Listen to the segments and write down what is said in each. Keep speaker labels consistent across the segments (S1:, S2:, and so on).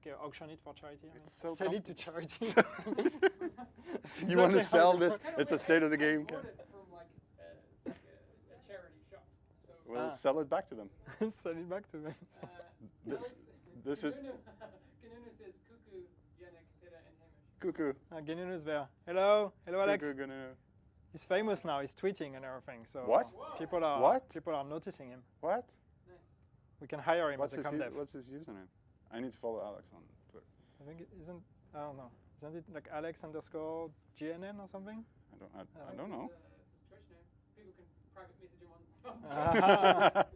S1: like auction it for charity. I mean,
S2: so
S1: sell it to charity.
S2: You want to
S1: exactly how
S2: sell
S1: it
S2: this?
S1: works.
S2: It's a state of the game.
S3: I bought it from like a charity shop. So
S2: We'll sell it back to them.
S1: Sell it back to them.
S2: This is
S3: Kanunu says cuckoo, Yannick, Peter, and Hamish.
S2: Cuckoo.
S1: Genuino's there. Hello, hello, Alex.
S2: Cuckoo gonna.
S1: He's famous now. He's tweeting and everything. So
S2: What?
S1: people are
S2: What?
S1: people are noticing him.
S2: What?
S3: Nice.
S1: We can hire him
S2: What's
S1: as a
S2: his,
S1: com dev.
S2: what's his username? I need to follow Alex on Twitter.
S1: I think it isn't. I don't know. Isn't it like Alex_GNN or something?
S2: I don't know.
S3: It's his Twitch name. People can private message him on.
S1: Ah.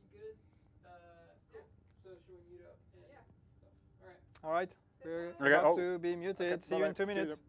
S3: You good? Cool. So should we mute up and stuff? All right.
S1: All right. We're
S2: Okay,
S1: about
S2: oh.
S1: to be muted.
S2: Okay,
S1: See you in
S2: bye-bye.
S1: 2
S2: See you
S1: minutes.
S2: then.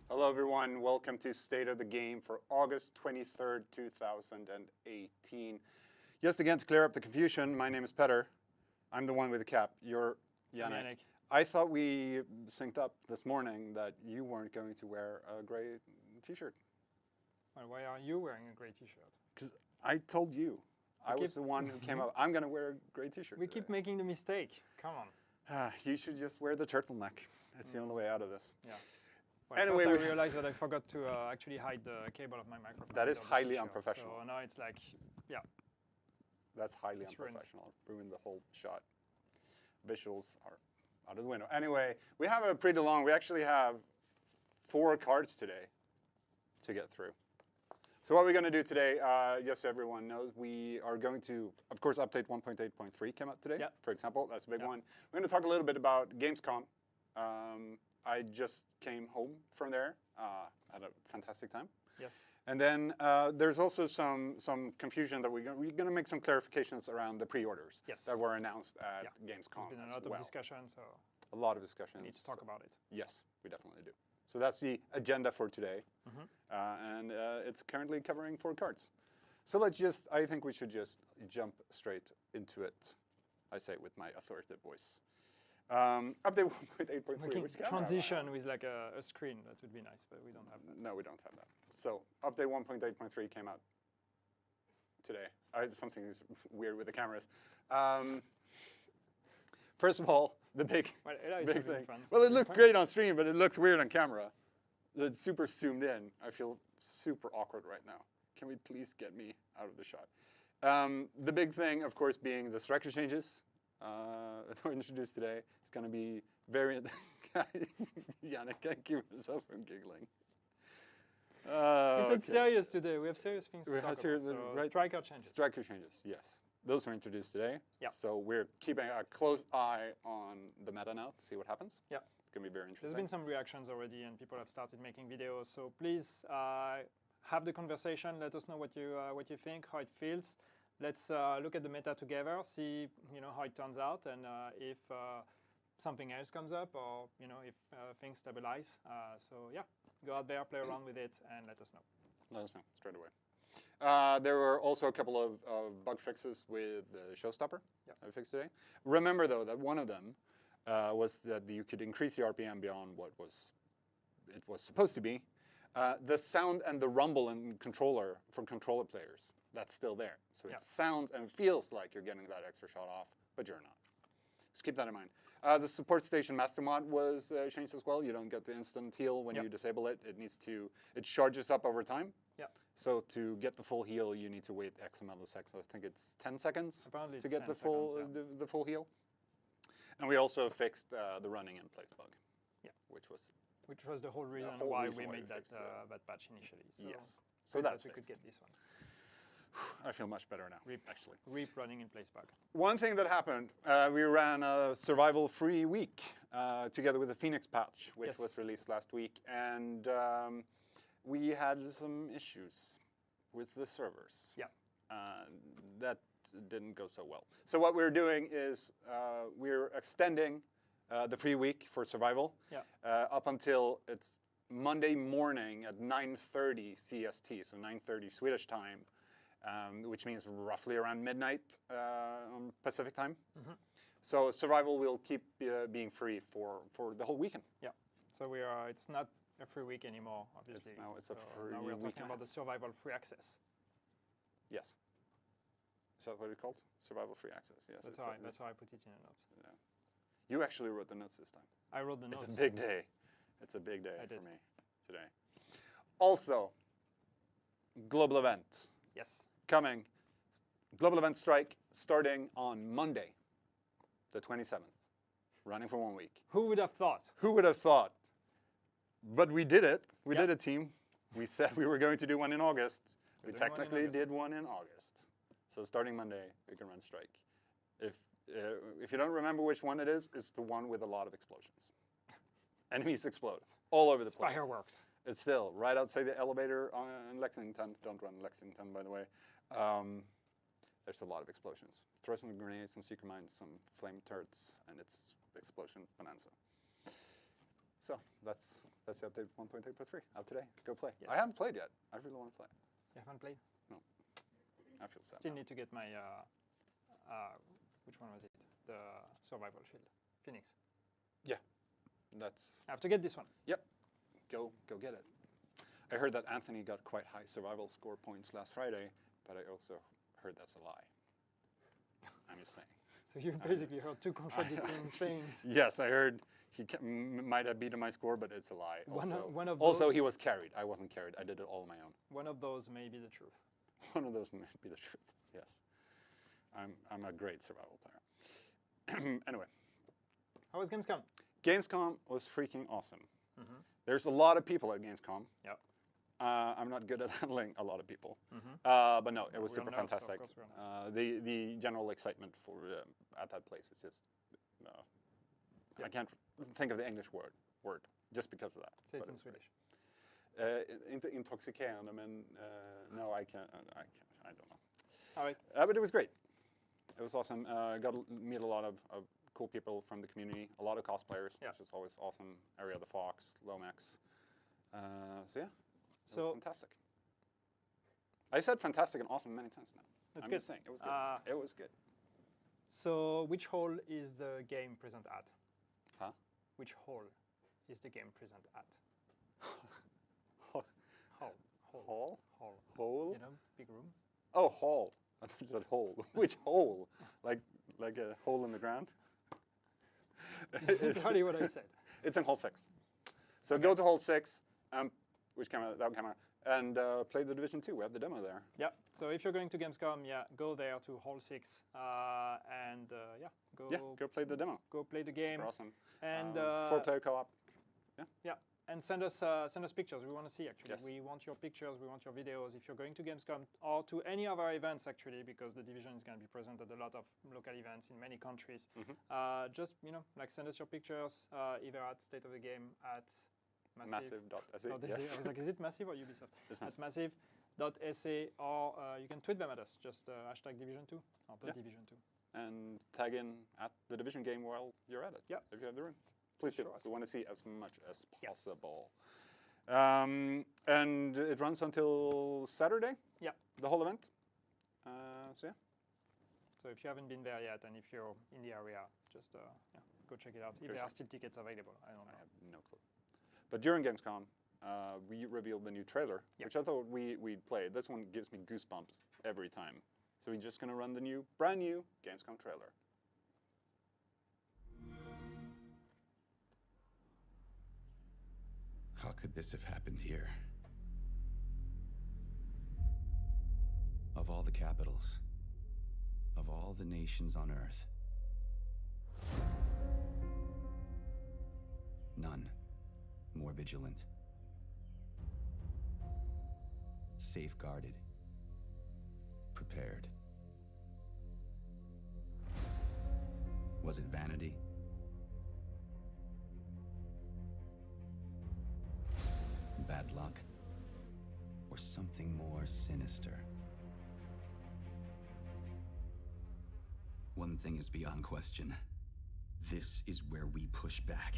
S2: Hello, everyone. Welcome to State of the Game for August 23rd, 2018. Just again, to clear up the confusion, my name is Petter. I'm the one with the cap. You're Yannick.
S1: Yannick.
S2: I thought we synced up this morning that you weren't going to wear a gray t-shirt.
S1: Well, why are you wearing a gray t-shirt?
S2: Because I told you. I was the one who came up. I'm going to wear a gray t-shirt
S1: We
S2: today.
S1: keep making the mistake. Come on.
S2: You should just wear the turtleneck. It's the only way out of this.
S1: Yeah. Well,
S2: Anyway,
S1: first I realized that I forgot to actually hide the cable of my microphone.
S2: That is
S1: under the
S2: highly
S1: t-shirt.
S2: unprofessional.
S1: So now it's like, yeah.
S2: That's highly
S1: It's ruined.
S2: unprofessional. Ruined the whole shot. Visuals are out of the window. Anyway, we have a pretty long, we actually have 4 cards today to get through. So what we're going to do today, just so everyone knows, we are going to, of course, update 1.8.3 came out today,
S1: Yeah.
S2: for example. That's a big
S1: Yeah.
S2: one. We're going to talk a little bit about GamesCom. I just came home from there. Had a fantastic time.
S1: Yes.
S2: And then there's also some confusion that we're going to make some clarifications around the pre-orders
S1: Yes.
S2: that were announced at
S1: Yeah.
S2: GamesCom
S1: There's been a
S2: as
S1: lot of
S2: well.
S1: discussion, so
S2: A lot of discussions.
S1: we need to talk about it.
S2: Yes, we definitely do. So that's the agenda for today.
S1: Mhm.
S2: And it's currently covering 4 cards. So I think we should just jump straight into it. I say it with my authoritative voice. Update 1.8.3.
S1: We can
S2: which camera am I
S1: transition
S2: on?
S1: with like a screen. That would be nice, but we don't have that.
S2: No, we don't have that. So update 1.8.3 came out today. Something is weird with the cameras. First of all, the big thing. Well, it looks great on stream, but it looks weird on camera. It's super zoomed in. I feel super awkward right now. Can we please get me out of the shot? The big thing, of course, being the structure changes that were introduced today. It's going to be very... Yannick can't keep himself from giggling.
S1: It's serious today. We have serious things to talk about. So
S2: right.
S1: Striker changes.
S2: Striker changes, yes. Those were introduced today.
S1: Yeah.
S2: So we're keeping a close eye on the meta now to see what happens.
S1: Yeah.
S2: It's going to be very interesting.
S1: There's been some reactions already, and people have started making videos. So please have the conversation. Let us know what you think, how it feels. Let's look at the meta together, see how it turns out, and if something else comes up, or if things stabilize. So yeah, go out there, play around with it, and let us know.
S2: Let us know straight away. There were also a couple of bug fixes with the Showstopper that I fixed today. Remember, though, that one of them was that you could increase the RPM beyond what it was supposed to be. The sound and the rumble in controller for controller players, that's still there. So it sounds and feels like you're getting that extra shot off, but you're not. Just keep that in mind. The support station master mod was changed as well. You don't get the instant heal when you disable it. It charges up over time.
S1: Yeah.
S2: So to get the full heal, you need to wait X amount of seconds. I think it's 10 seconds
S1: Apparently
S2: to get the full
S1: seconds,
S2: the full heal. And we also fixed the running in place bug.
S1: Yeah.
S2: Which was
S1: the whole reason
S2: whole
S1: why
S2: reason
S1: we
S2: why
S1: made
S2: we
S1: that
S2: fixed it.
S1: that patch initially. So
S2: yes. So that's
S1: we could get this one.
S2: I feel much better now,
S1: RIP.
S2: actually.
S1: RIP running in place bug.
S2: One thing that happened, we ran a survival free week together with the Phoenix patch, which was released last week. And we had some issues with the servers.
S1: Yeah.
S2: That didn't go so well. So what we're doing is we're extending the free week for survival up until it's Monday morning at 9:30 CST, so 9:30 Swedish time. Which means roughly around midnight on Pacific time.
S1: Mm-hmm.
S2: So survival will keep being free for the whole weekend.
S1: Yeah. So it's not a free week anymore, obviously.
S2: It's a free
S1: now we're
S2: week.
S1: talking about the survival free access.
S2: Yes. Is that what it's called? Survival free access. Yes.
S1: That's how I put it in the notes.
S2: Yeah. You actually wrote the notes this time.
S1: I wrote the notes.
S2: It's a big day. It's a big day for me today. Also, global event.
S1: Yes.
S2: Coming. Global event strike starting on Monday, the 27th, running for 1 week.
S1: Who would have thought?
S2: Who would have thought? But we did it. We did a team. We said we were going to do one in August. We technically did one in August. So starting Monday, we can run strike. If you don't remember which one it is, it's the one with a lot of explosions. Enemies explode all over the place.
S1: Fireworks.
S2: It's still right outside the elevator in Lexington. Don't run Lexington, by the way. There's a lot of explosions. Throw some grenades, some secret mines, some flame turrets, and it's explosion bonanza. So that's the update 1.8.3 out today. Go play.
S1: Yes.
S2: I haven't played yet. I really want to play.
S1: You haven't played?
S2: No. I feel sad.
S1: Still
S2: now.
S1: need to get my which one was it? The survival shield. Phoenix.
S2: Yeah.
S1: I have to get this one.
S2: Yep. Go get it. I heard that Anthony got quite high survival score points last Friday, but I also heard that's a lie. I'm just saying.
S1: So you basically heard two contradicting things.
S2: Yes, I heard he might have beaten my score, but it's a lie. Also, he was carried. I wasn't carried. I did it all on my own.
S1: One of those may be the truth.
S2: One of those may be the truth. Yes. I'm a great survival player. Anyway.
S1: How was GamesCom?
S2: GamesCom was freaking awesome.
S1: Mm-hmm.
S2: There's a lot of people at GamesCom.
S1: Yep.
S2: I'm not good at handling a lot of people.
S1: Mm-hmm.
S2: But no, it was super fantastic. The general excitement for at that place is just, I can't think of the English word just because of that.
S1: Say it in Swedish.
S2: Intoxikerande, men no, I can't. I don't know.
S1: All right.
S2: But it was great. It was awesome. Got to meet a lot of cool people from the community, a lot of cosplayers, which is always awesome. Area of the Fox, Lomax, So yeah, it
S1: So-
S2: was fantastic. I said fantastic and awesome many times now.
S1: That's
S2: I'm
S1: good.
S2: just saying, it was good. It was good.
S1: So which hall is the game present at?
S2: Huh?
S1: Which hall is the game present at?
S2: Hall?
S1: Hall.
S2: Hall?
S1: Hall.
S2: Hole?
S1: You know, big room.
S2: Oh, hall. I thought you said hole. Which hole? Like a hole in the ground?
S1: That's exactly what I said.
S2: It's in hall 6. So go to hall 6, which camera? That camera, and play the Division 2. We have the demo there.
S1: Yeah. So if you're going to GamesCom, yeah, go there to Hall 6, and yeah,
S2: Go play the demo.
S1: go play the game,
S2: Super awesome.
S1: and
S2: 4-player co-op.
S1: yeah, and send us pictures. We want to see actually.
S2: Yes.
S1: We want your pictures. We want your videos. If you're going to GamesCom or to any of our events actually, because the Division is going to be present at a lot of local events in many countries. Just like send us your pictures either at State of the Game at
S2: Massive.sa.
S1: Yes. I was like, is it Massive or Ubisoft?
S2: It's
S1: At massive.sa, or you can tweet them at us, just hashtag Division2 or the Division2.
S2: And tag in at the Division game while you're at it.
S1: Yeah.
S2: If you have the room. Please do.
S1: Sure.
S2: We want to see as much as
S1: Yes.
S2: possible. And it runs until Saturday.
S1: Yeah.
S2: The whole event. So yeah.
S1: So if you haven't been there yet, and if you're in the area, just go check it out. If there are still tickets available, I don't
S2: I
S1: know.
S2: have no clue. But during Gamescom, we revealed the new trailer, which I thought we'd play. This one gives me goosebumps every time. So we're just going to run the brand new Gamescom trailer.
S4: How could this have happened here? Of all the capitals, of all the nations on Earth, none more vigilant, safeguarded, prepared. Was it vanity? Bad luck? Or something more sinister? One thing is beyond question. This is where we push back.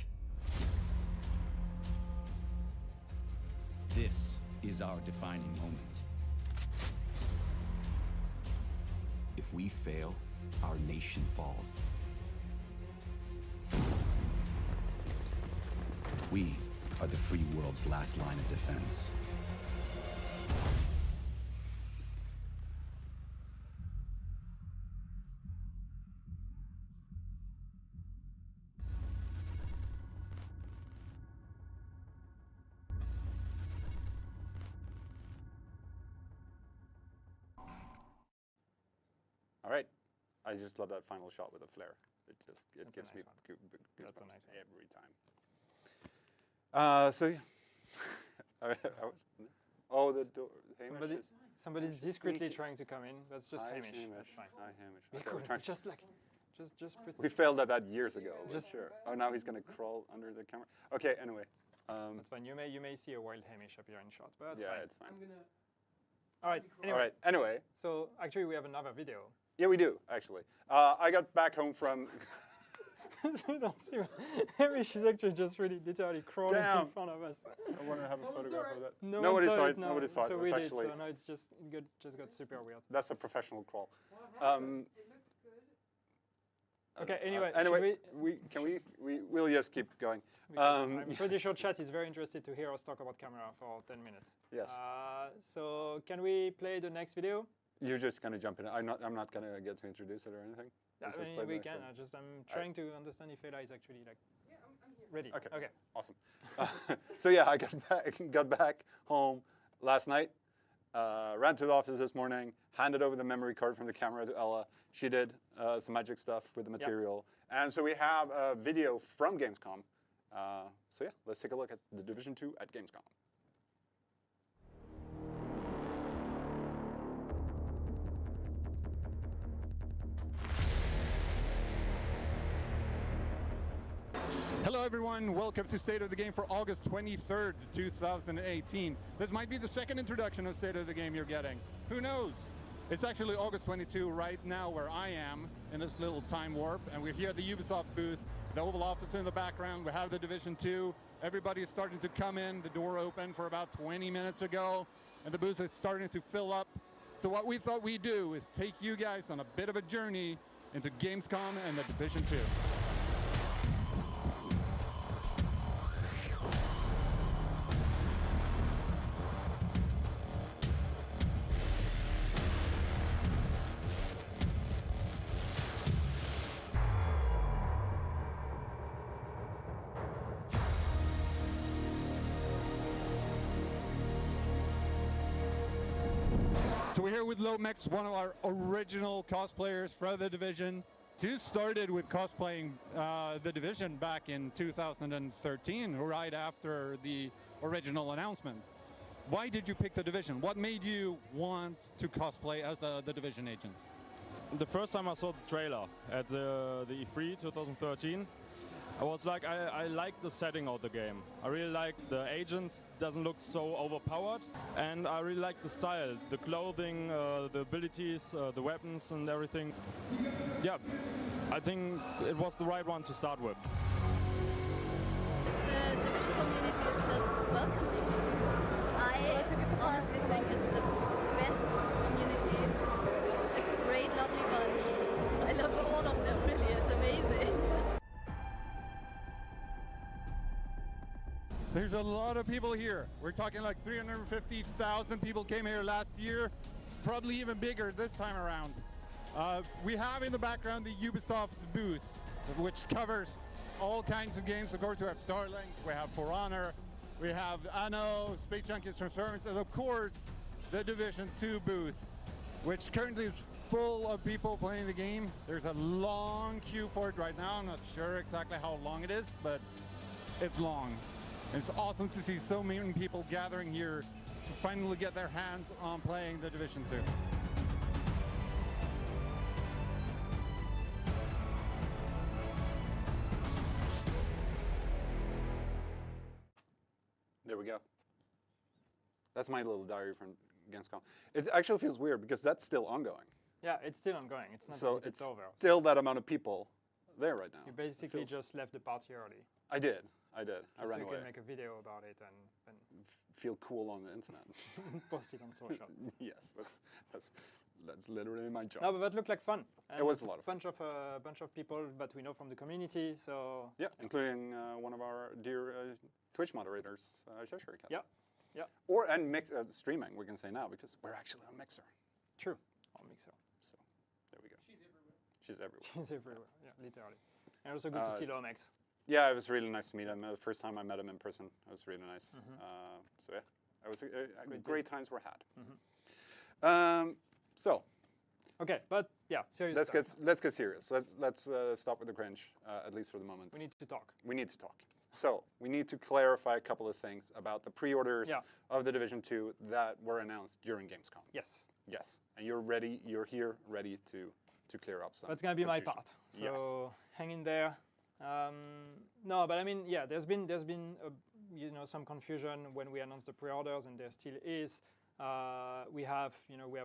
S4: This is our defining moment. If we fail, our nation falls. We are the free world's last line of defense.
S2: All right. I just love that final shot with the flare. It
S1: That's
S2: gives
S1: a
S2: me
S1: nice one.
S2: goosebumps
S1: That's a nice one.
S2: every time. So yeah. The door. Hamish
S1: Somebody's
S2: just
S1: discreetly
S2: sneaky.
S1: trying to come in. That's just
S2: Hi,
S1: Hamish. That's fine.
S2: Hi, Hamish.
S1: We
S2: Okay, we're
S1: could
S2: trying-
S1: just
S2: we failed at that years ago. But
S1: Just-
S2: sure. Oh, now he's gonna crawl under the camera. Okay. Anyway.
S1: That's fine. You may see a wild Hamish appear in shot, but that's
S2: Yeah,
S1: fine.
S2: it's fine.
S3: I'm gonna.
S1: All right. Anyway,
S2: All right. Anyway.
S1: so actually we have another video.
S2: Yeah, we do actually. I got back home from.
S1: So don't see Hamish is actually just really literally crawling
S2: Damn.
S1: in front of us.
S2: I want to have a
S3: No one
S2: photograph
S3: saw
S2: of that.
S1: No
S2: Nobody
S1: one
S2: saw
S1: saw
S2: it.
S1: No.
S2: Nobody saw it.
S1: So
S2: It
S1: we
S2: was
S1: did.
S2: actually.
S1: So now it's just got super weird.
S2: That's a professional crawl.
S3: What happened?
S2: Um,
S3: It looks good.
S1: Okay. Anyway,
S2: anyway,
S1: should
S2: we'll just keep going.
S1: because I'm pretty sure chat is very interested to hear us talk about camera for 10 minutes.
S2: Yes.
S1: So can we play the next video?
S2: You're just gonna jump in. I'm not gonna get to introduce it or anything. Let's just play the
S1: we
S2: next
S1: can.
S2: one.
S1: I'm trying to understand if Ella is actually like
S3: Yeah, I'm here.
S1: ready.
S2: Okay.
S1: Okay.
S2: Awesome. So yeah, I got back home last night. Ran to the office this morning. Handed over the memory card from the camera to Ella. She did some magic stuff with the material, and so we have a video from Gamescom. So yeah, let's take a look at the Division 2 at Gamescom.
S5: Hello everyone, welcome to State of the Game for August 23rd, 2018. This might be the second introduction of State of the Game you're getting. Who knows? It's actually August 22 right now where I am in this little time warp, and we're here at the Ubisoft booth, the Oval Office in the background. We have the Division 2 Everybody is starting to come in. The door opened for about 20 minutes ago, and the booth is starting to fill up. So what we thought we'd do is take you guys on a bit of a journey into Gamescom and the Division 2. So we're here with Lomex, one of our original cosplayers for the Division. Stu started with cosplaying the Division back in 2013, right after the original announcement. Why did you pick the Division? What made you want to cosplay as the Division agent?
S6: The first time I saw the trailer at the E3 2013, I was like, I like the setting of the game. I really like the agents, doesn't look so overpowered, and I really like the style, the clothing, the abilities, the weapons and everything. Yeah, I think it was the right one to start with.
S7: The Division community is just welcoming. I honestly think it's the best community, a great, lovely bunch. I love all of them, really, it's amazing.
S5: There's a lot of people here. We're talking like 350,000 people came here last year. It's probably even bigger this time around. We have in the background the Ubisoft booth, which covers all kinds of games. Of course, we have Starlink, we have For Honor, we have Anno, Space Junkies Transformers, and of course, the Division 2 booth, which currently is full of people playing the game. There's a long queue for it right now. I'm not sure exactly how long it is, but it's long. It's awesome to see so many people gathering here to finally get their hands on playing the Division 2.
S2: There we go. That's my little diary from Gamescom. It actually feels weird because that's still ongoing.
S1: Yeah, it's still ongoing. It's not
S2: So
S1: as if it's over.
S2: still that amount of people there right now.
S1: You basically just left the party early.
S2: I did. I
S1: So
S2: ran
S1: you
S2: away.
S1: can make a video about it and
S2: Feel cool on the internet.
S1: post it on social.
S2: Yes, that's literally my job.
S1: No, but that looked like fun. And
S2: was a lot of fun.
S1: Bunch of people that we know from the community. So
S2: Yeah, including one of our dear Twitch moderators, Showsopper.
S1: yeah, yeah,
S2: And mix streaming, we can say now, because we're actually on Mixer.
S1: true. I'll mix her.
S2: So there we go.
S3: She's everywhere.
S2: She's everywhere.
S1: He's everywhere. Yeah, literally. And also good to see Lomex.
S2: Yeah, it was really nice to meet him. The first time I met him in person, it was really nice. So yeah, it was great times were had. So
S1: Okay, but yeah, serious
S2: let's
S1: stuff.
S2: get serious. Let's stop with the cringe, at least for the moment.
S1: We need to talk.
S2: We need to talk. So we need to clarify a couple of things about the pre-orders of the Division 2 that were announced during Gamescom.
S1: Yes.
S2: Yes, and you're ready. You're here, ready to clear up some.
S1: That's gonna be my
S2: confusion.
S1: part. So hang in there. No, but I mean, yeah, there's been some confusion when we announced the pre-orders, and there still is. We have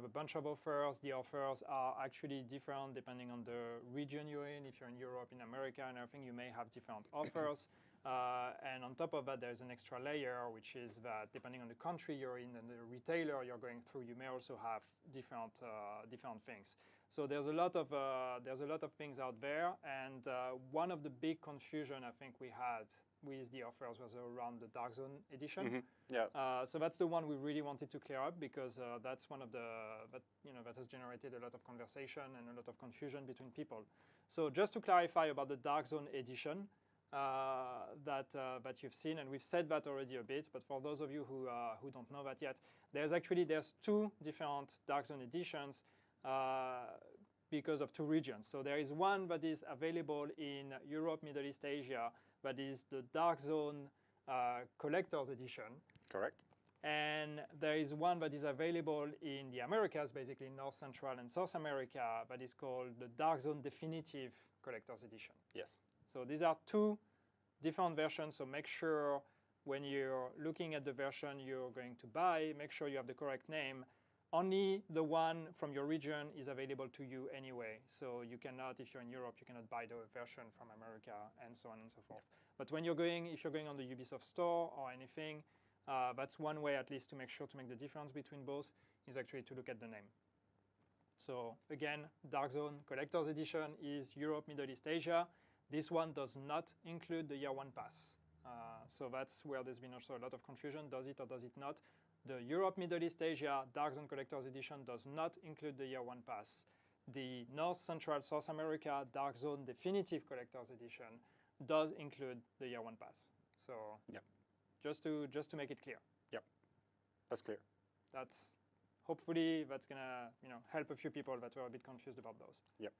S1: a bunch of offers. The offers are actually different depending on the region you're in. If you're in Europe, in America, and everything, you may have different offers. And on top of that, there's an extra layer, which is that depending on the country you're in and the retailer you're going through, you may also have different things. So there's a lot of things out there, and one of the big confusion I think we had with the offers was around the Dark Zone edition.
S2: Yeah.
S1: So that's the one we really wanted to clear up, because that's one of that has generated a lot of conversation and a lot of confusion between people. So just to clarify about the Dark Zone edition that you've seen, and we've said that already a bit, but for those of you who don't know that yet, there's two different Dark Zone editions because of two regions. So there is one that is available in Europe, Middle East, Asia, that is the Dark Zone Collector's Edition.
S2: Correct.
S1: And there is one that is available in the Americas, basically North, Central, and South America, that is called the Dark Zone Definitive Collector's Edition.
S2: Yes.
S1: So these are two different versions, so make sure when you're looking at the version you're going to buy, make sure you have the correct name. Only the one from your region is available to you anyway. So you cannot, if you're in Europe, you cannot buy the version from America and so on and so forth. But when if you're going on the Ubisoft store or anything, that's one way at least to make sure to make the difference between both is actually to look at the name. So again, Dark Zone Collector's Edition is Europe, Middle East, Asia. This one does not include the Year 1 pass. So that's where there's been also a lot of confusion. Does it or does it not? The Europe, Middle East, Asia Dark Zone Collector's Edition does not include the Year 1 pass. The North, Central, South America Dark Zone Definitive Collector's Edition does include the Year 1 pass. So
S2: Yep.
S1: just to make it clear.
S2: Yep, that's clear.
S1: Hopefully that's gonna help a few people that were a bit confused about those.
S2: Yep.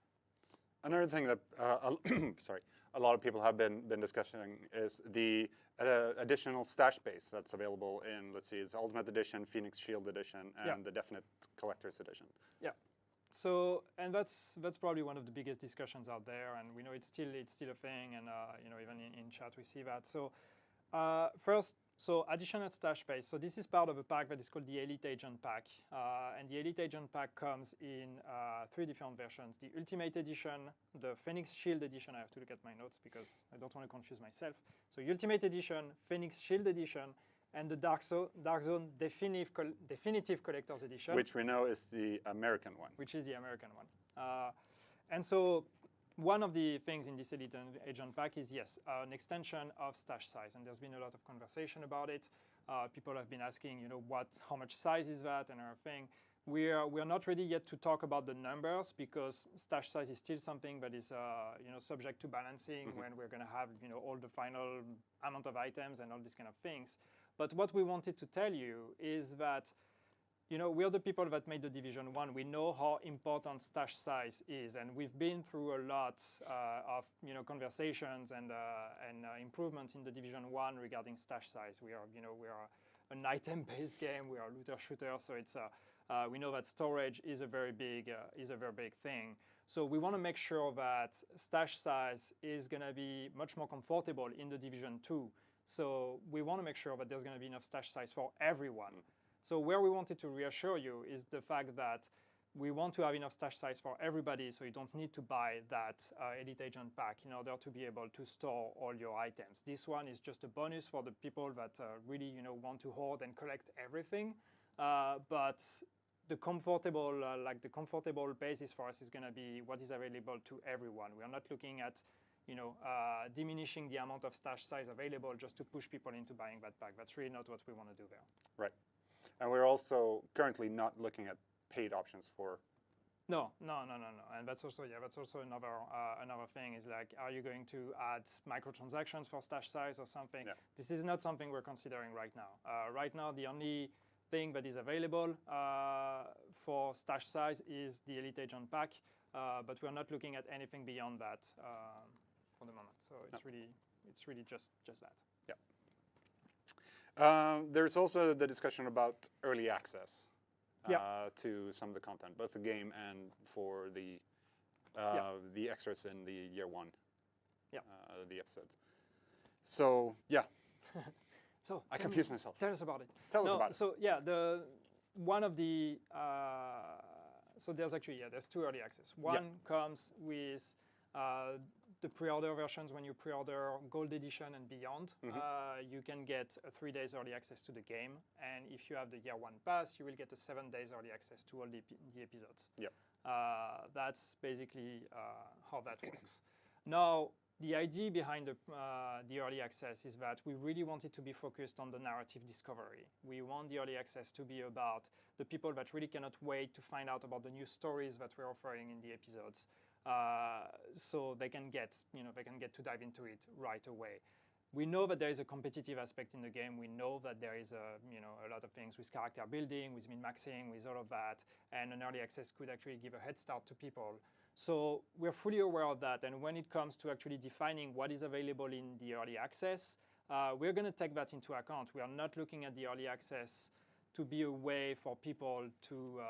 S2: Another thing that sorry, a lot of people have been discussing is the additional stash space that's available in, let's see, it's Ultimate Edition, Phoenix Shield Edition, and the Definite Collector's Edition.
S1: Yeah. So, and that's probably one of the biggest discussions out there, and we know it's still a thing, and even in chat we see that. So first, additional stash space. So this is part of a pack that is called the Elite Agent Pack, and the Elite Agent Pack comes in 3 different versions: the Ultimate Edition, the Phoenix Shield Edition. I have to look at my notes because I don't want to confuse myself. So Ultimate Edition, Phoenix Shield Edition, and the Dark Zone Definitive Collector's Edition,
S2: which we know is the American one.
S1: Which is the American one. And so one of the things in this Elite Agent Pack is, yes, an extension of stash size, and there's been a lot of conversation about it. People have been asking, how much size is that and everything. We're not ready yet to talk about the numbers because stash size is still something that is, subject to balancing when we're going to have, all the final amount of items and all these kind of things. But what we wanted to tell you is that, we're the people that made the Division 1. We know how important stash size is, and we've been through a lot of conversations and improvements in the Division 1 regarding stash size. We are an item-based game. We are a looter shooter, so it's we know that storage is a very big thing. So we want to make sure that stash size is going to be much more comfortable in the Division 2. So we want to make sure that there's going to be enough stash size for everyone. So where we wanted to reassure you is the fact that we want to have enough stash size for everybody, so you don't need to buy that Elite Agent Pack in order to be able to store all your items. This one is just a bonus for the people that really want to hoard and collect everything. But the comfortable basis for us is going to be what is available to everyone. We are not looking at diminishing the amount of stash size available just to push people into buying that pack. That's really not what we want to do there.
S2: Right. And we're also currently not looking at paid options for.
S1: No. And that's also another thing is like, are you going to add microtransactions for stash size or something?
S2: Yeah.
S1: This is not something we're considering right now. Right now, the only thing that is available for stash size is the Elite Agent Pack, but we're not looking at anything beyond that for the moment. So it's really just that.
S2: Yeah. There's also the discussion about early access to some of the content, both the game and for the extras in the Year 1, the episodes. So yeah.
S1: So
S2: I confused myself.
S1: Tell us about it.
S2: Tell us about it.
S1: So yeah, so there's 2 early access. One comes with the pre-order versions. When you pre-order Gold Edition and beyond, you can get a 3 days early access to the game. And if you have the Year 1 pass, you will get a 7 days early access to all the episodes.
S2: Yep.
S1: That's basically how that works. Now, the idea behind the early access is that we really want it to be focused on the narrative discovery. We want the early access to be about the people that really cannot wait to find out about the new stories that we're offering in the episodes, so they can get to dive into it right away. We know that there is a competitive aspect in the game. We know that there is a lot of things with character building, with min-maxing, with all of that, and an early access could actually give a head start to people. So we're fully aware of that, and when it comes to actually defining what is available in the early access, we're going to take that into account. We are not looking at the early access to be a way for people to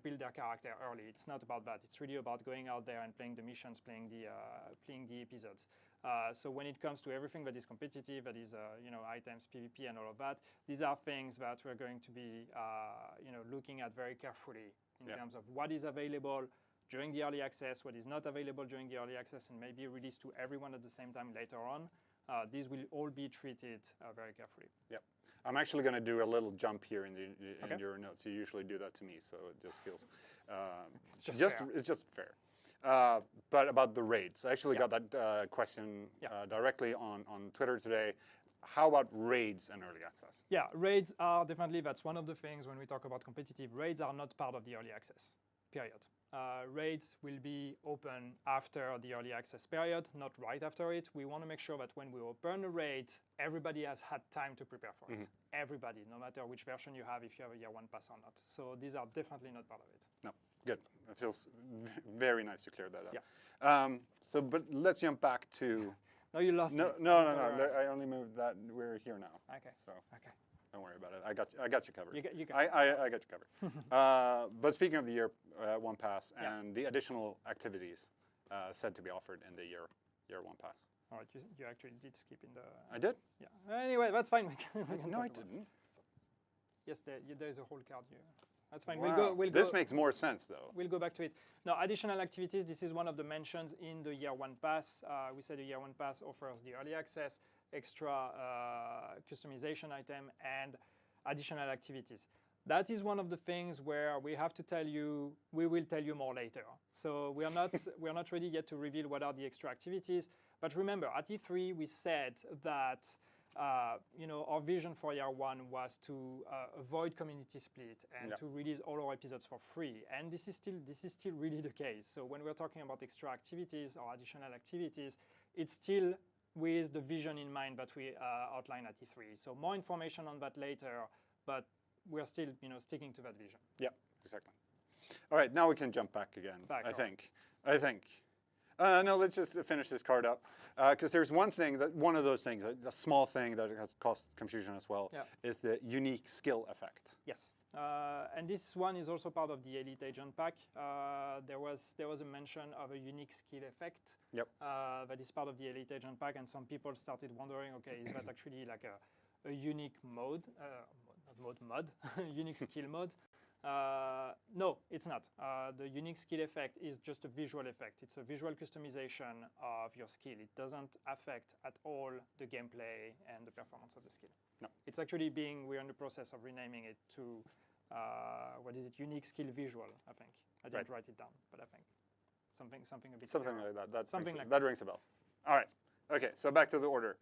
S1: build their character early. It's not about that. It's really about going out there and playing the missions, playing the episodes. So when it comes to everything that is competitive, that is items, PvP, and all of that, these are things that we're going to be looking at very carefully in terms of what is available during the early access, what is not available during the early access, and maybe released to everyone at the same time later on. these will all be treated very carefully.
S2: Yep. I'm actually going to do a little jump here in
S1: Okay.
S2: your notes. You usually do that to me, so it just feels
S1: It's just fair.
S2: it's just fair. But about the raids, I actually
S1: Yeah.
S2: got that question
S1: Yeah.
S2: directly on Twitter today. How about raids and early access?
S1: Yeah, raids are definitely, that's one of the things when we talk about competitive. Raids are not part of the early access, period. Raids will be open after the early access period, not right after it. We want to make sure that when we open a raid, everybody has had time to prepare for it. Everybody, no matter which version you have, if you have a year one pass or not. So these are definitely not part of it.
S2: No, good. It feels very nice to clear that up.
S1: Yeah.
S2: But let's jump back to.
S1: No, you lost
S2: No,
S1: me.
S2: no. I only moved that. We're here now.
S1: Okay.
S2: So
S1: Okay.
S2: don't worry about it. I got you covered.
S1: You got
S2: I got you covered. But speaking of the year one pass
S1: Yeah.
S2: and the additional activities said to be offered in the year one pass.
S1: All right, you actually did skip in the.
S2: I did?
S1: Yeah. Anyway, that's fine. We can
S2: No,
S1: talk
S2: I
S1: about it.
S2: didn't.
S1: Yes, there is a whole card here. That's fine.
S2: Wow. This makes more sense though.
S1: We'll go back to it. Now, additional activities, this is one of the mentions in the year one pass. We said the year one pass offers the early access, extra customization item, and additional activities. That is one of the things where we have to tell you, we will tell you more later. So we are not ready yet to reveal what are the extra activities. But remember, at E3, we said that our vision for year one was to avoid community split and to release all our episodes for free. And this is still really the case. So when we're talking about extra activities or additional activities, it's still with the vision in mind that we outlined at E3. So more information on that later, but we're still sticking to that vision.
S2: Yeah, exactly. All right, now we can jump back again. I think. No, let's just finish this card up. Because there's one of those things, a small thing that has caused confusion as well, is the unique skill effect.
S1: Yes, and this one is also part of the Elite Agent pack. There was a mention of a unique skill effect that is part of the Elite Agent pack, and some people started wondering, okay, is that actually like a unique mode, unique skill mode? No, it's not. The unique skill effect is just a visual effect. It's a visual customization of your skill. It doesn't affect at all the gameplay and the performance of the skill.
S2: No.
S1: It's actually we're in the process of renaming it to, unique skill visual, I think. I didn't write it down, but I think something a bit
S2: Something
S1: clearer.
S2: like that.
S1: Something like
S2: that rings a bell. All right. Okay, so back to the order.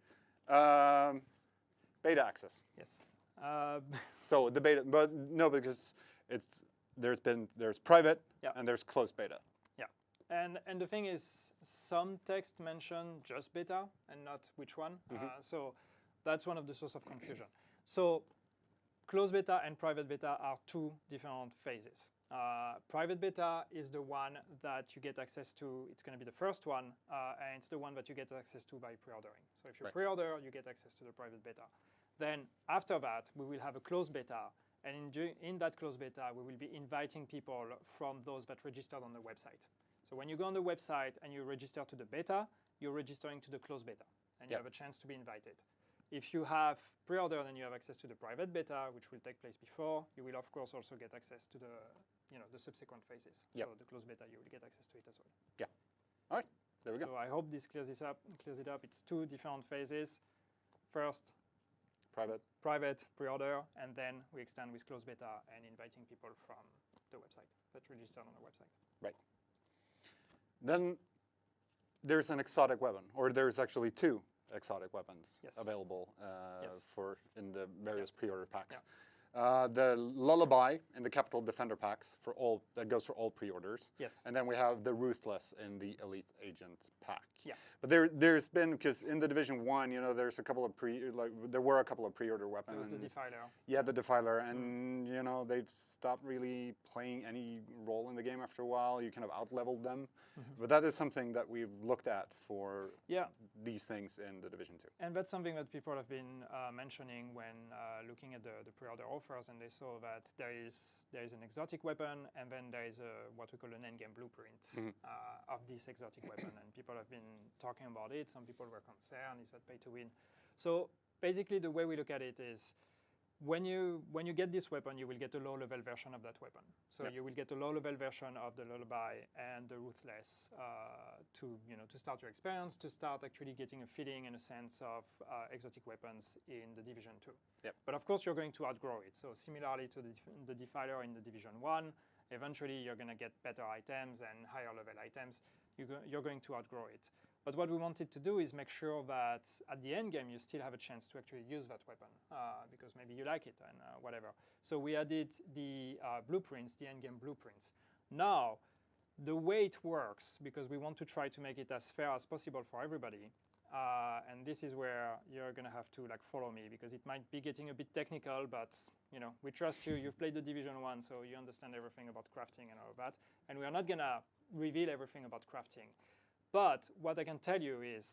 S2: Beta access.
S1: Yes.
S2: So the beta, but no, because there's private and there's closed beta.
S1: Yeah, and the thing is, some text mention just beta and not which one. So that's one of the source of confusion. So closed beta and private beta are two different phases. Private beta is the one that you get access to. It's going to be the first one, and it's the one that you get access to by pre-ordering. So if you pre-order, you get access to the private beta. Then after that, we will have a closed beta. And in that closed beta, we will be inviting people from those that registered on the website. So when you go on the website and you register to the beta, you're registering to the closed beta, and you have a chance to be invited. If you have pre-ordered and you have access to the private beta, which will take place before, you will of course also get access to the subsequent phases. So the closed beta, you will get access to it as well.
S2: Yeah. All right. There we go.
S1: So I hope this clears it up. It's two different phases. First, private pre-order, and then we extend with closed beta and inviting people from the website that registered on the website.
S2: Right. Then there's an exotic weapon, or there's actually two exotic weapons available in the various pre-order packs. The Lullaby in the Capital Defender packs that goes for all pre-orders.
S1: Yes.
S2: And then we have the Ruthless in the Elite Agent pack.
S1: Yeah.
S2: But there's been, because in the Division 1, there's a couple of there were a couple of pre-order weapons.
S1: There was the Defiler.
S2: Yeah, the Defiler, and they've stopped really playing any role in the game after a while. You kind of out-leveled them. But that is something that we've looked at for these things in the Division 2.
S1: And that's something that people have been mentioning when looking at the pre-order offers, and they saw that there is an exotic weapon, and then there is what we call an endgame blueprint of this exotic weapon, and people have been talking about it. Some people were concerned, is that pay to win? So basically the way we look at it is, when you get this weapon, you will get a low-level version of that weapon. So you will get a low-level version of the Lullaby and the Ruthless to start your experience, to start actually getting a feeling and a sense of exotic weapons in the Division 2.
S2: Yep.
S1: But of course, you're going to outgrow it. So similarly to the Defiler in the Division 1, eventually you're going to get better items and higher-level items. You're going to outgrow it. But what we wanted to do is make sure that at the end game, you still have a chance to actually use that weapon because maybe you like it and whatever. So we added the blueprints, the end game blueprints. Now, the way it works, because we want to try to make it as fair as possible for everybody, and this is where you're going to have to follow me because it might be getting a bit technical, but we trust you. You've played the Division 1, so you understand everything about crafting and all of that. And we are not going to reveal everything about crafting. But what I can tell you is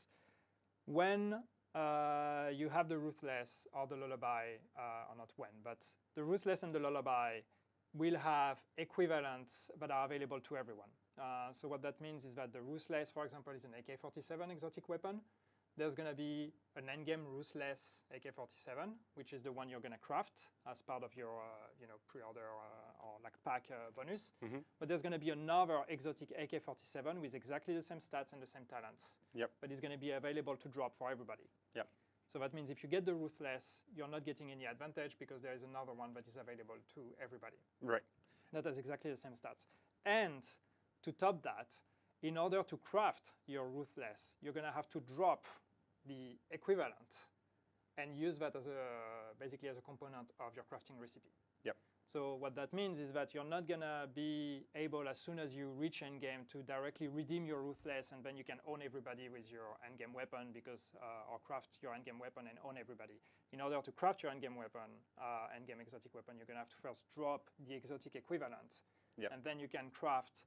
S1: when you have the Ruthless or the Lullaby, or not when, but the Ruthless and the Lullaby will have equivalents that are available to everyone. So what that means is that the Ruthless, for example, is an AK-47 exotic weapon. There's going to be an endgame Ruthless AK-47, which is the one you're going to craft as part of your pre-order or pack bonus.
S2: Mm-hmm.
S1: But there's going to be another exotic AK-47 with exactly the same stats and the same talents.
S2: Yep.
S1: But it's going to be available to drop for everybody.
S2: Yep.
S1: So that means if you get the Ruthless, you're not getting any advantage because there is another one that is available to everybody.
S2: Right.
S1: That has exactly the same stats. And to top that, in order to craft your Ruthless, you're going to have to drop the equivalent and use that as basically as a component of your crafting recipe.
S2: Yep.
S1: So what that means is that you're not going to be able, as soon as you reach endgame, to directly redeem your Ruthless, and then you can own everybody with your endgame weapon or craft your endgame weapon and own everybody. In order to craft your endgame weapon, endgame exotic weapon, you're going to have to first drop the exotic equivalent.
S2: Yep.
S1: And then you can craft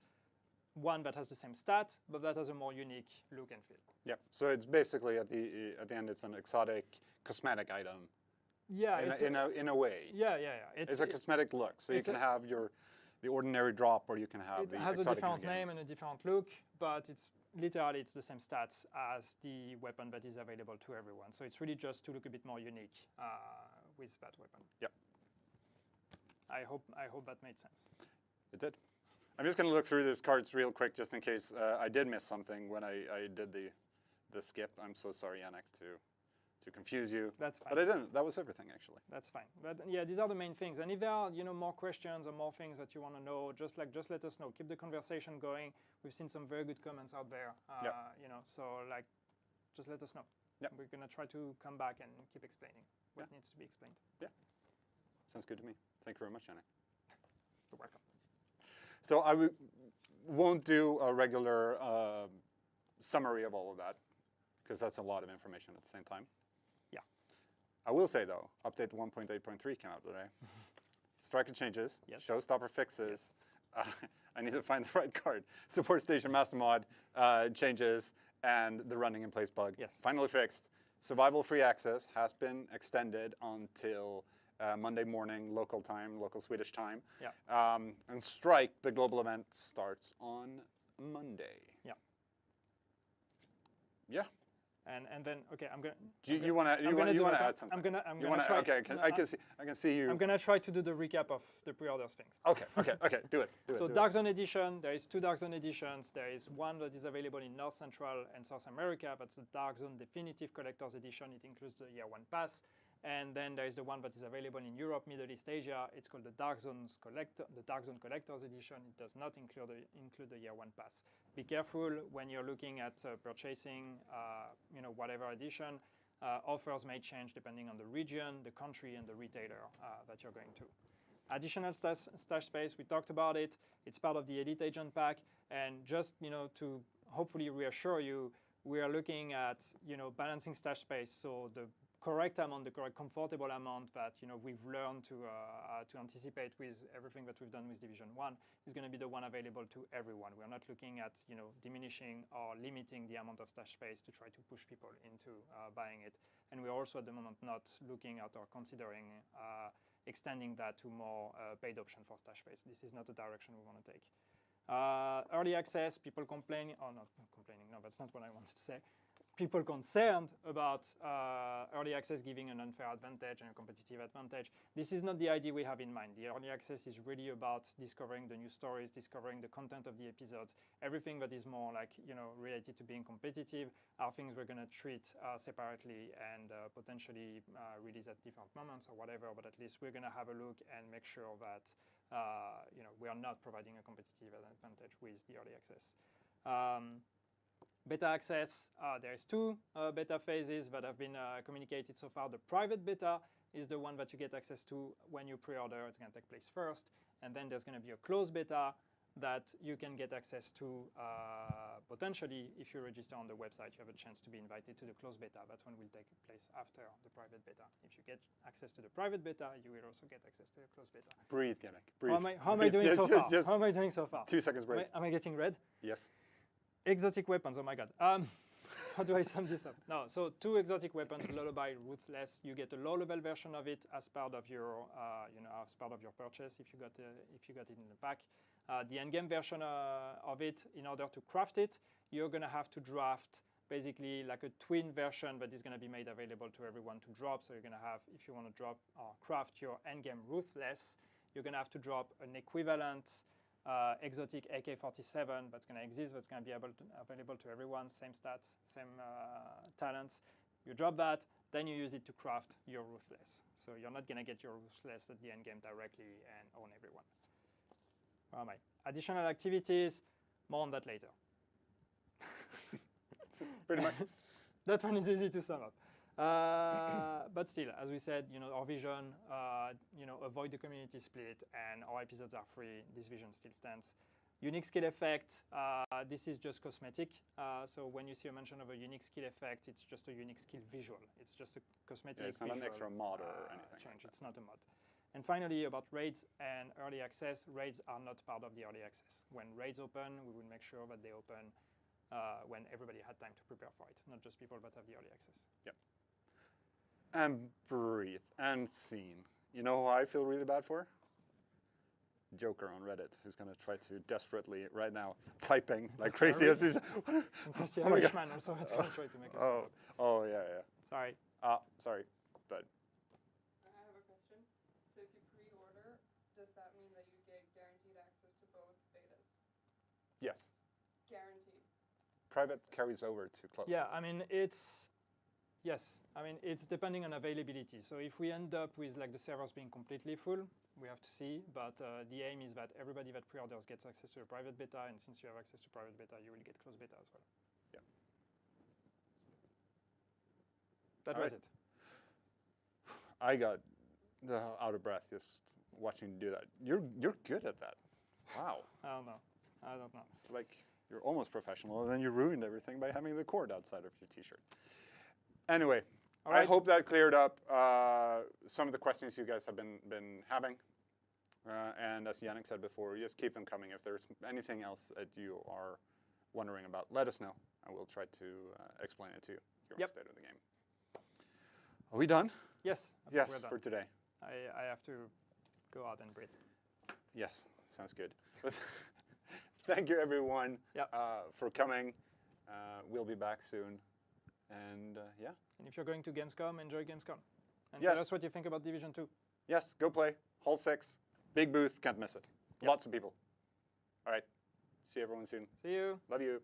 S1: one that has the same stat, but that has a more unique look and feel.
S2: Yeah. So it's basically at the end, it's an exotic cosmetic item.
S1: Yeah.
S2: In a way.
S1: Yeah.
S2: It's a cosmetic look. So you can have the ordinary drop, or you can have the exotic.
S1: It has a different
S2: endgame.
S1: name and a different look, but it's literally it's the same stats as the weapon that is available to everyone. So it's really just to look a bit more unique with that weapon.
S2: Yep.
S1: I hope that made sense.
S2: It did. I'm just going to look through these cards real quick, just in case I did miss something when I did the skip. I'm so sorry, Yannick, to confuse you.
S1: That's fine.
S2: But I didn't. That was everything, actually.
S1: That's fine. But yeah, these are the main things. And if there are more questions or more things that you want to know, just let us know. Keep the conversation going. We've seen some very good comments out there.
S2: Yep.
S1: So just let us know.
S2: Yep.
S1: We're gonna try to come back and keep explaining what needs to be explained.
S2: Yeah. Sounds good to me. Thank you very much, Yannick.
S1: You're welcome.
S2: So I won't do a regular summary of all of that, because that's a lot of information at the same time.
S1: Yeah.
S2: I will say, though, update 1.8.3 came out today. Striker changes.
S1: Yes.
S2: Showstopper fixes.
S1: Yes.
S2: I need to find the right card. Support Station Master Mod changes, and the running in place bug.
S1: Yes.
S2: Finally fixed. Survival free access has been extended until Monday morning, local time, local Swedish time.
S1: Yeah.
S2: And Strike, the global event, starts on Monday.
S1: Yeah.
S2: Yeah.
S1: And then okay, I'm gonna.
S2: You want to add something?
S1: I'm gonna try.
S2: Okay, I can see you.
S1: I'm gonna try to do the recap of the pre-orders thing.
S2: Okay. Do it.
S1: So Dark Zone Edition, there is 2 Dark Zone Editions. There is one that is available in North Central and South America. That's the Dark Zone Definitive Collector's Edition. It includes the Year 1 pass. And then there is the one that is available in Europe, Middle East, Asia. It's called the Dark Zone Collector's Edition. It does not include the Year 1 pass. Be careful when you're looking at purchasing, whatever edition. Offers may change depending on the region, the country, and the retailer that you're going to. Additional stash space, we talked about it. It's part of the Elite Agent Pack. And just to hopefully reassure you, we are looking at balancing stash space, so the correct amount, the correct comfortable amount that we've learned to anticipate with everything that we've done with Division 1 is going to be the one available to everyone. We're not looking at diminishing or limiting the amount of stash space to try to push people into buying it. And we're also at the moment not looking at or considering extending that to more paid option for stash space. This is not the direction we want to take. Early access, people complaining, or not complaining, no, that's not what I wanted to say. people concerned about early access giving an unfair advantage and a competitive advantage. This is not the idea we have in mind. The early access is really about discovering the new stories, discovering the content of the episodes. Everything that is more like, related to being competitive are things we're going to treat separately and potentially release at different moments or whatever, but at least we're going to have a look and make sure that we are not providing a competitive advantage with the early access. Beta access, there is 2 beta phases that have been communicated so far. The private beta is the one that you get access to when you pre-order. It's going to take place first. And then there's going to be a closed beta that you can get access to potentially if you register on the website. You have a chance to be invited to the closed beta. That one will take place after the private beta. If you get access to the private beta, you will also get access to the closed beta.
S2: Breathe, Yannick. Breathe.
S1: How am I doing so far?
S2: Just
S1: How am I doing so far?
S2: 2 seconds break.
S1: Am I getting red?
S2: Yes.
S1: Exotic weapons, oh my god. How do I sum this up? No, so 2 exotic weapons, Lullaby, Ruthless. You get a low-level version of it as part of your, as part of your purchase if you got it in the pack. The endgame version of it, in order to craft it, you're going to have to draft basically like a twin version that is going to be made available to everyone to drop. So you're going to have, if you want to drop or craft your endgame Ruthless, you're going to have to drop an equivalent exotic AK-47 that's going to exist, that's going to be available to everyone, same stats, same talents. You drop that, then you use it to craft your Ruthless. So you're not going to get your Ruthless at the end game directly and own everyone. Where am I? Additional activities, more on that later.
S2: Pretty much.
S1: That one is easy to sum up. But still, as we said, our vision, avoid the community split, and our episodes are free. This vision still stands. Unique skill effect, this is just cosmetic. So when you see a mention of a unique skill effect, it's just a unique skill visual. It's just a cosmetic
S2: it's not
S1: visual,
S2: an extra mod or anything
S1: change.
S2: Like that.
S1: It's not a mod. And finally, about raids and early access, raids are not part of the early access. When raids open, we will make sure that they open when everybody had time to prepare for it, not just people that have the early access.
S2: Yep. And breathe and scene. You know who I feel really bad for? Joker on Reddit, who's going to try to desperately right now typing like crazy as he's.
S1: Because the Irishman also has going to try to make us.
S2: Oh yeah.
S1: Sorry.
S2: Sorry, but.
S3: I have a question. So if you pre-order, does that mean that you get guaranteed access to both betas?
S2: Yes.
S3: Guaranteed.
S2: Private carries over to closed.
S1: Yeah, I mean it's. Yes, I mean it's depending on availability. So if we end up with like the servers being completely full, we have to see. But the aim is that everybody that pre-orders gets access to a private beta, and since you have access to private beta, you will get closed beta as well.
S2: Yeah.
S1: That was it.
S2: I got out of breath just watching you do that. You're good at that. Wow.
S1: I don't know.
S2: It's like you're almost professional, and then you ruined everything by having the cord outside of your T-shirt. Anyway, I hope that cleared up some of the questions you guys have been having. And as Yannick said before, just keep them coming. If there's anything else that you are wondering about, let us know, and we'll try to explain it to you here on State of the Game. Are we done?
S1: Yes.
S2: Yes,
S1: we're done.
S2: for today.
S1: I have to go out and breathe.
S2: Yes, sounds good. Thank you, everyone, for coming. We'll be back soon. And yeah.
S1: And if you're going to GamesCom, enjoy GamesCom. And
S2: yes.
S1: tell us what you think about Division 2.
S2: Yes, go play. Hall 6. Big booth, can't miss it.
S1: Yep.
S2: Lots of people. All right. See everyone soon.
S1: See you.
S2: Love you.